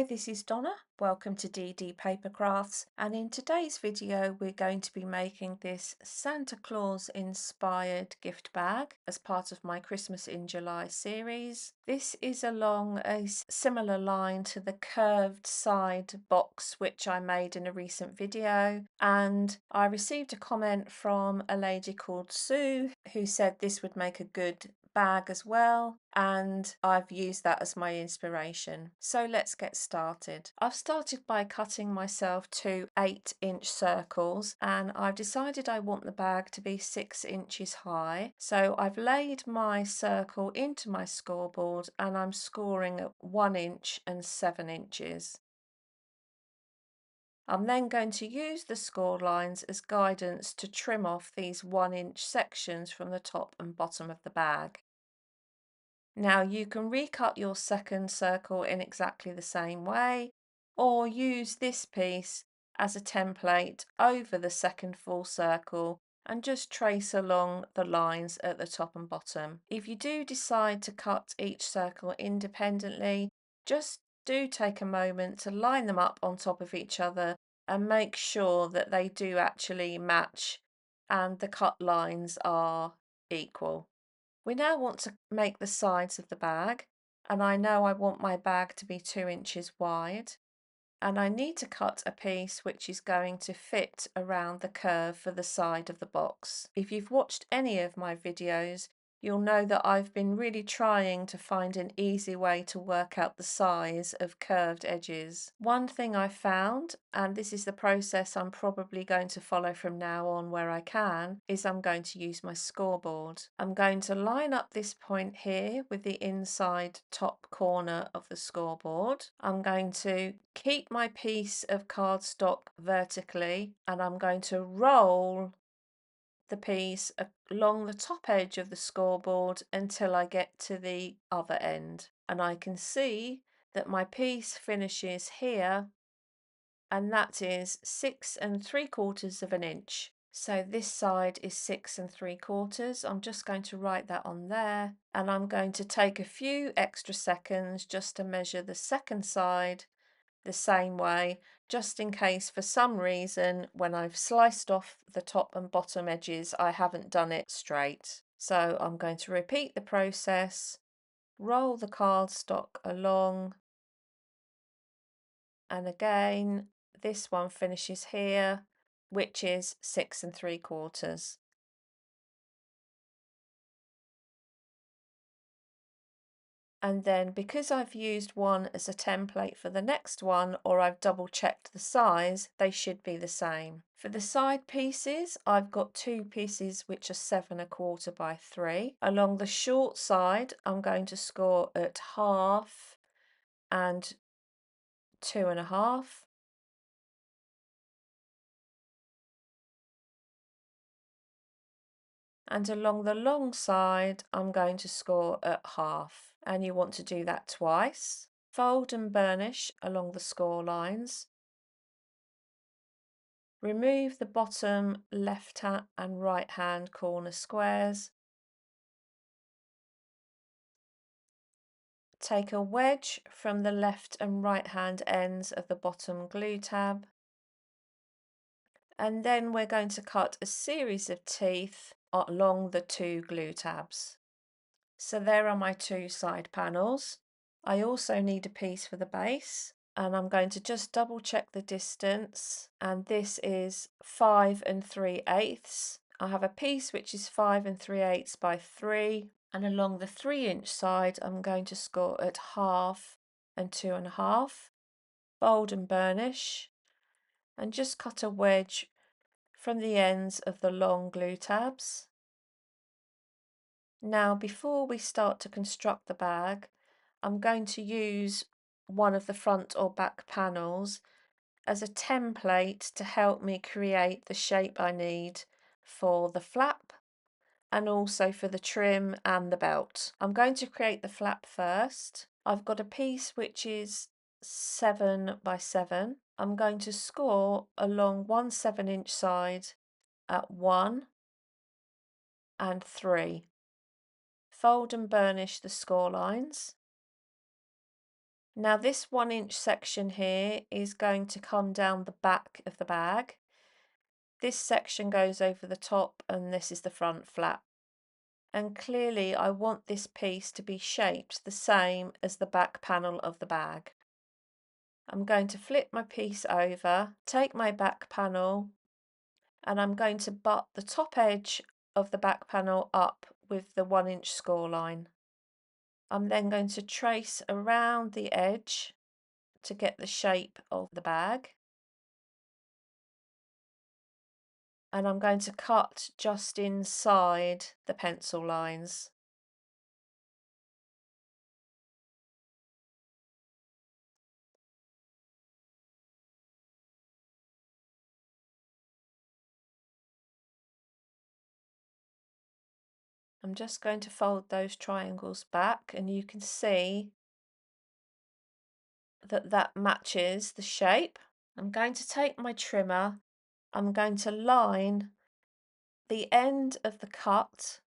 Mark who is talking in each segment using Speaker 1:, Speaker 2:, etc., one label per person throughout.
Speaker 1: Hi, this is Donna. Welcome to DD Paper Crafts, and in today's video we're going to be making this Santa Claus inspired gift bag as part of my Christmas in July series. This is along a similar line to the curved side box which I made in a recent video, and I received a comment from a lady called Sue who said this would make a good bag as well, and I've used that as my inspiration. So let's get started. I've started by cutting myself two 8-inch circles, and I've decided I want the bag to be 6 inches high. So I've laid my circle into my scoreboard and I'm scoring at 1 inch and 7 inches. I'm then going to use the score lines as guidance to trim off these 1-inch sections from the top and bottom of the bag. Now you can recut your second circle in exactly the same way, or use this piece as a template over the second full circle and just trace along the lines at the top and bottom. If you do decide to cut each circle independently, just do take a moment to line them up on top of each other and make sure that they do actually match and the cut lines are equal. We now want to make the sides of the bag, and I know I want my bag to be 2 inches wide, and I need to cut a piece which is going to fit around the curve for the side of the box. If you've watched any of my videos, you'll know that I've been really trying to find an easy way to work out the size of curved edges. One thing I found, and this is the process I'm probably going to follow from now on where I can, is I'm going to use my scoreboard. I'm going to line up this point here with the inside top corner of the scoreboard. I'm going to keep my piece of cardstock vertically, and I'm going to roll the piece along the top edge of the scoreboard until I get to the other end, and I can see that my piece finishes here, and that is 6 3/4 of an inch. So this side is 6 3/4. I'm just going to write that on there, and I'm going to take a few extra seconds just to measure the second side the same way, just in case for some reason when I've sliced off the top and bottom edges I haven't done it straight. So I'm going to repeat the process, roll the cardstock along, and again this one finishes here, which is 6 3/4. And then because I've used one as a template for the next one, or I've double checked the size, they should be the same. For the side pieces, I've got two pieces which are 7 1/4 by 3. Along the short side, I'm going to score at 1/2 and 2 1/2. And along the long side, I'm going to score at 1/2. And you want to do that twice. Fold and burnish along the score lines. Remove the bottom left hand and right hand corner squares. Take a wedge from the left and right hand ends of the bottom glue tab. And then we're going to cut a series of teeth along the two glue tabs. So there are my two side panels. I also need a piece for the base, and I'm going to just double check the distance, and this is 5 3/8. I have a piece which is 5 3/8 by 3, and along the 3-inch side I'm going to score at 1/2 and 2 1/2. Fold and burnish, and just cut a wedge from the ends of the long glue tabs. Now before we start to construct the bag, I'm going to use one of the front or back panels as a template to help me create the shape I need for the flap and also for the trim and the belt. I'm going to create the flap first. I've got a piece which is 7 by 7. I'm going to score along one 7-inch side at 1 and 3. Fold and burnish the score lines. Now this 1 inch section here is going to come down the back of the bag. This section goes over the top and this is the front flap. And clearly I want this piece to be shaped the same as the back panel of the bag. I'm going to flip my piece over, take my back panel, and I'm going to butt the top edge of the back panel up with the 1 inch score line. I'm then going to trace around the edge to get the shape of the bag. And I'm going to cut just inside the pencil lines. I'm just going to fold those triangles back and you can see that that matches the shape. I'm going to take my trimmer, I'm going to line the end of the cut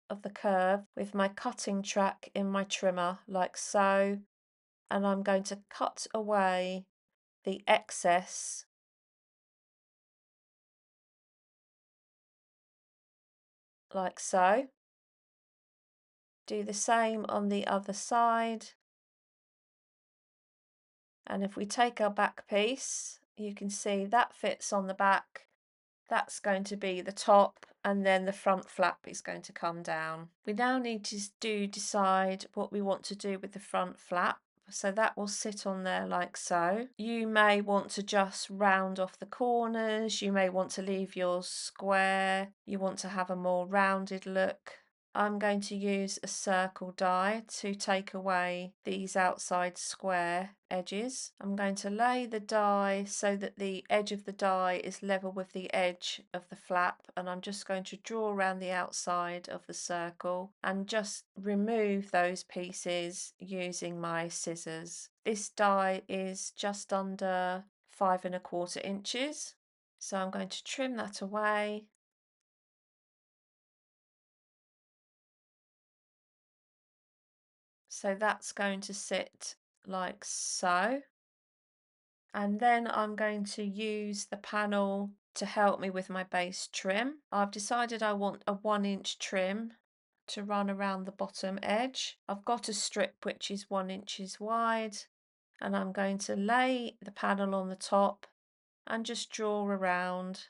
Speaker 1: of the curve with my cutting track in my trimmer like so, and I'm going to cut away the excess like so. Do the same on the other side. And if we take our back piece, you can see that fits on the back. That's going to be the top, and then the front flap is going to come down. We now need to decide what we want to do with the front flap. So that will sit on there like so. You may want to just round off the corners. You may want to leave yours square. You want to have a more rounded look. I'm going to use a circle die to take away these outside square edges. I'm going to lay the die so that the edge of the die is level with the edge of the flap, and I'm just going to draw around the outside of the circle and just remove those pieces using my scissors. This die is just under 5¼ inches, so I'm going to trim that away. So that's going to sit like so. And then I'm going to use the panel to help me with my base trim. I've decided I want a 1 inch trim to run around the bottom edge. I've got a strip which is 1 inch wide, and I'm going to lay the panel on the top and just draw around.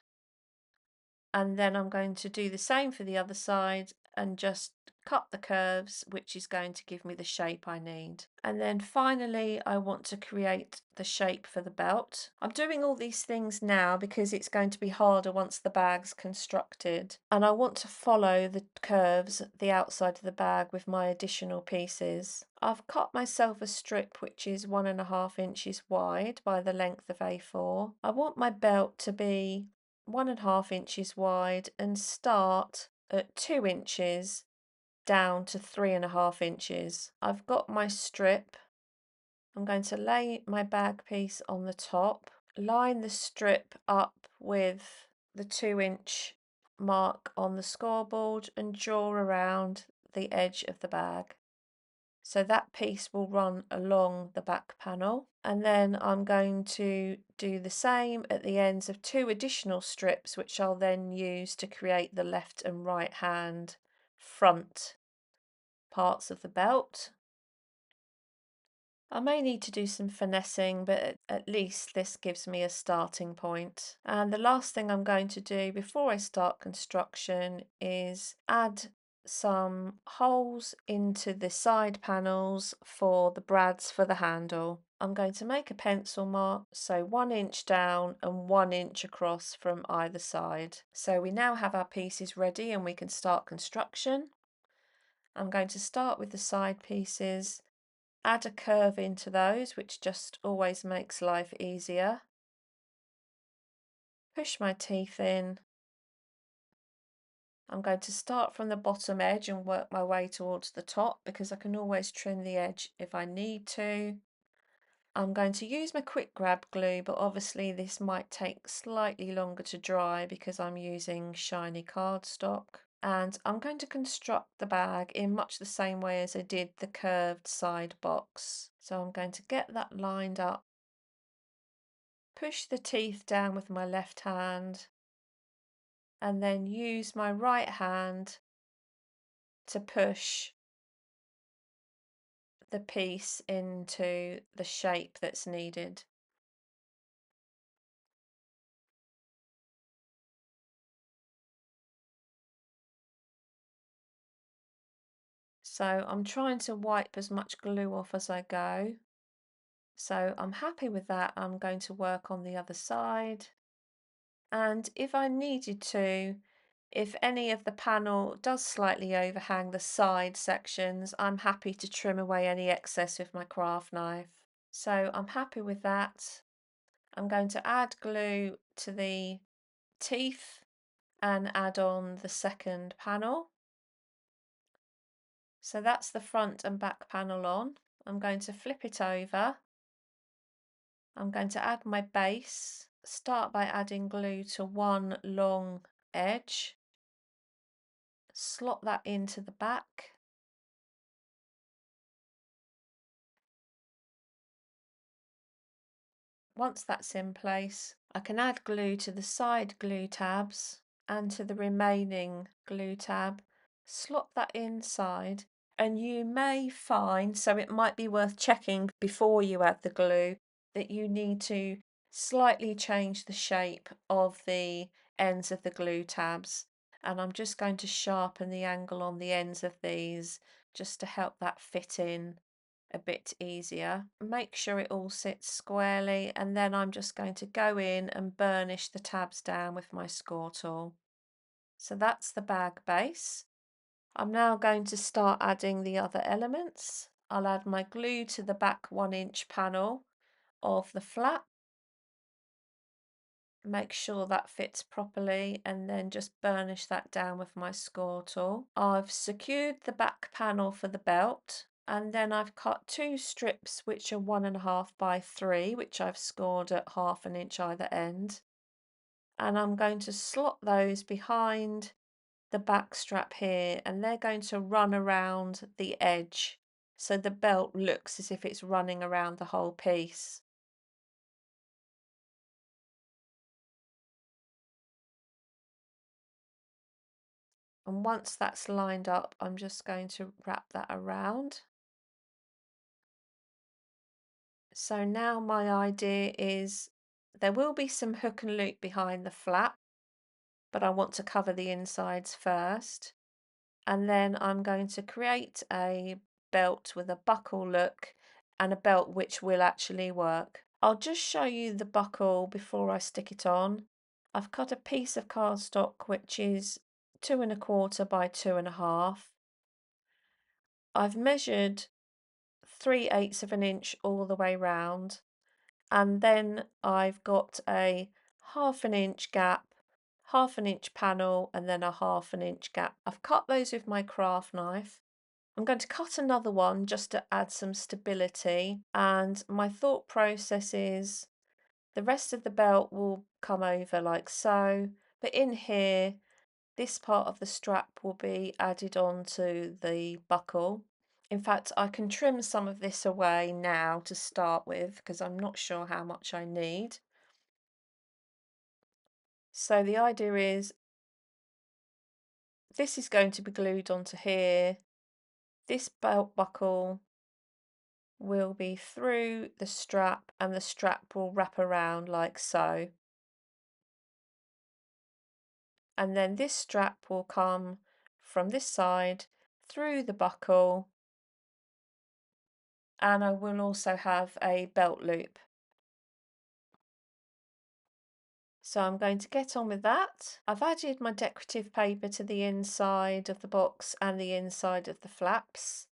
Speaker 1: And then I'm going to do the same for the other side and just cut the curves, which is going to give me the shape I need. And then finally, I want to create the shape for the belt. I'm doing all these things now because it's going to be harder once the bag's constructed. And I want to follow the curves at the outside of the bag with my additional pieces. I've cut myself a strip which is 1½ inches wide by the length of A4. I want my belt to be 1½ inches wide and start at 2 inches down to 3½ inches. I've got my strip. I'm going to lay my bag piece on the top, line the strip up with the 2 inch mark on the scoreboard and draw around the edge of the bag. So that piece will run along the back panel, and then I'm going to do the same at the ends of 2 additional strips, which I'll then use to create the left and right hand front parts of the belt. I may need to do some finessing, but at least this gives me a starting point. And the last thing I'm going to do before I start construction is add some holes into the side panels for the brads for the handle. I'm going to make a pencil mark, so 1 inch down and 1 inch across from either side. So we now have our pieces ready and we can start construction. I'm going to start with the side pieces, add a curve into those, which just always makes life easier. Push my teeth in. I'm going to start from the bottom edge and work my way towards the top because I can always trim the edge if I need to. I'm going to use my quick grab glue, but obviously this might take slightly longer to dry because I'm using shiny cardstock. And I'm going to construct the bag in much the same way as I did the curved side box. So I'm going to get that lined up, push the teeth down with my left hand, and then use my right hand to push the piece into the shape that's needed. So I'm trying to wipe as much glue off as I go. So I'm happy with that. I'm going to work on the other side. And if I needed to, if any of the panel does slightly overhang the side sections, I'm happy to trim away any excess with my craft knife. So I'm happy with that. I'm going to add glue to the teeth and add on the second panel. So that's the front and back panel on. I'm going to flip it over. I'm going to add my base. Start by adding glue to one long edge. Slot that into the back. Once that's in place, I can add glue to the side glue tabs and to the remaining glue tab. Slot that inside, and you may find, so it might be worth checking before you add the glue, that you need to slightly change the shape of the ends of the glue tabs. And I'm just going to sharpen the angle on the ends of these just to help that fit in a bit easier. Make sure it all sits squarely, and then I'm just going to go in and burnish the tabs down with my score tool. So that's the bag base. I'm now going to start adding the other elements. I'll add my glue to the back 1-inch panel of the flap. Make sure that fits properly, and then just burnish that down with my score tool. I've secured the back panel for the belt, and then I've cut 2 strips which are 1.5 by 3, which I've scored at 1/2 inch either end. And I'm going to slot those behind the back strap here, and they're going to run around the edge so the belt looks as if it's running around the whole piece. And once that's lined up, I'm just going to wrap that around. So now my idea is there will be some hook and loop behind the flap, but I want to cover the insides first. And then I'm going to create a belt with a buckle look and a belt which will actually work. I'll just show you the buckle before I stick it on. I've cut a piece of cardstock which is 2.25 by 2.5. I've measured 3/8 of an inch all the way round, and then I've got a 1/2 inch gap, 1/2 inch panel, and then a 1/2 inch gap. I've cut those with my craft knife. I'm going to cut another one just to add some stability, and my thought process is the rest of the belt will come over like so, but in here this part of the strap will be added on to the buckle. In fact, I can trim some of this away now to start with because I'm not sure how much I need. So the idea is this is going to be glued onto here. This belt buckle will be through the strap, and the strap will wrap around like so. And then this strap will come from this side through the buckle, and I will also have a belt loop. So I'm going to get on with that. I've added my decorative paper to the inside of the box and the inside of the flaps.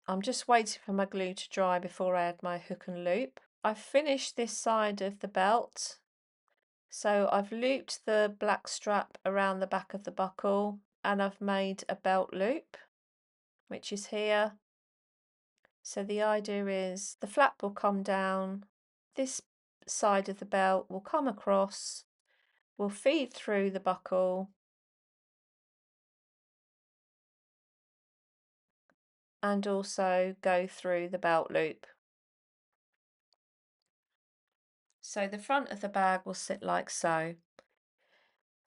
Speaker 1: I'm just waiting for my glue to dry before I add my hook and loop. I've finished this side of the belt. So I've looped the black strap around the back of the buckle, and I've made a belt loop, which is here. So the idea is the flap will come down, this side of the belt will come across, will feed through the buckle, and also go through the belt loop. So the front of the bag will sit like so.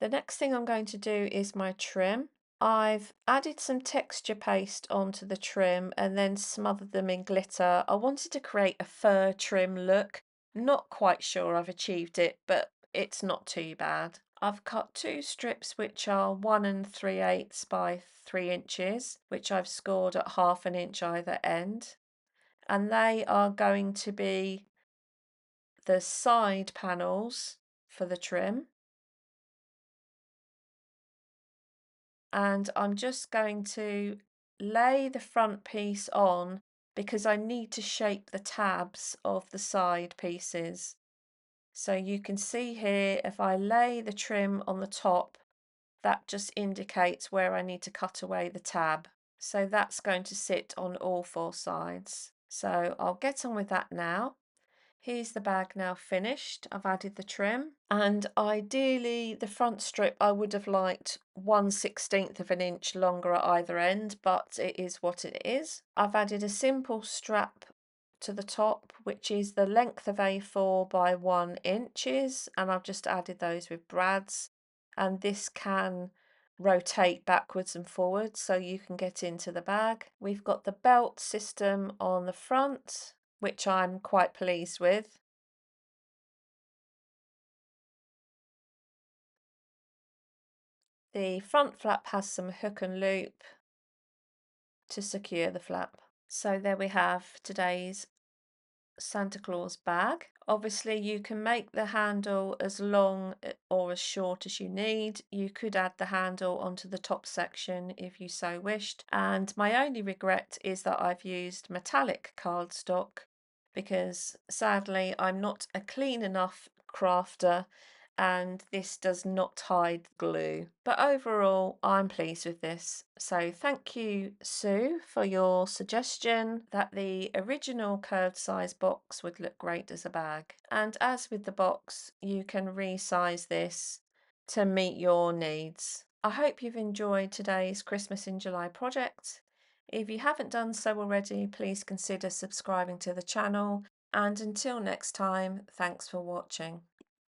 Speaker 1: The next thing I'm going to do is my trim. I've added some texture paste onto the trim and then smothered them in glitter. I wanted to create a fur trim look. Not quite sure I've achieved it, but it's not too bad. I've cut two strips which are 1 3/8 by 3 inches, which I've scored at 1/2 inch either end. And they are going to be the side panels for the trim. And I'm just going to lay the front piece on because I need to shape the tabs of the side pieces. So you can see here, if I lay the trim on the top, that just indicates where I need to cut away the tab. So that's going to sit on all 4 sides. So I'll get on with that now. Here's the bag now finished. I've added the trim, and ideally the front strip I would have liked 1/16 of an inch longer at either end, but it is what it is. I've added a simple strap to the top, which is the length of A4 by 1 inches, and I've just added those with brads, and this can rotate backwards and forwards so you can get into the bag. We've got the belt system on the front, which I'm quite pleased with. The front flap has some hook and loop to secure the flap. So there we have today's Santa Claus bag. Obviously, you can make the handle as long or as short as you need. You could add the handle onto the top section if you so wished. And my only regret is that I've used metallic cardstock because sadly I'm not a clean enough crafter and this does not hide glue. But overall, I'm pleased with this. So thank you, Sue, for your suggestion that the original curved size box would look great as a bag. And as with the box, you can resize this to meet your needs. I hope you've enjoyed today's Christmas in July project. If you haven't done so already, please consider subscribing to the channel. And until next time, thanks for watching.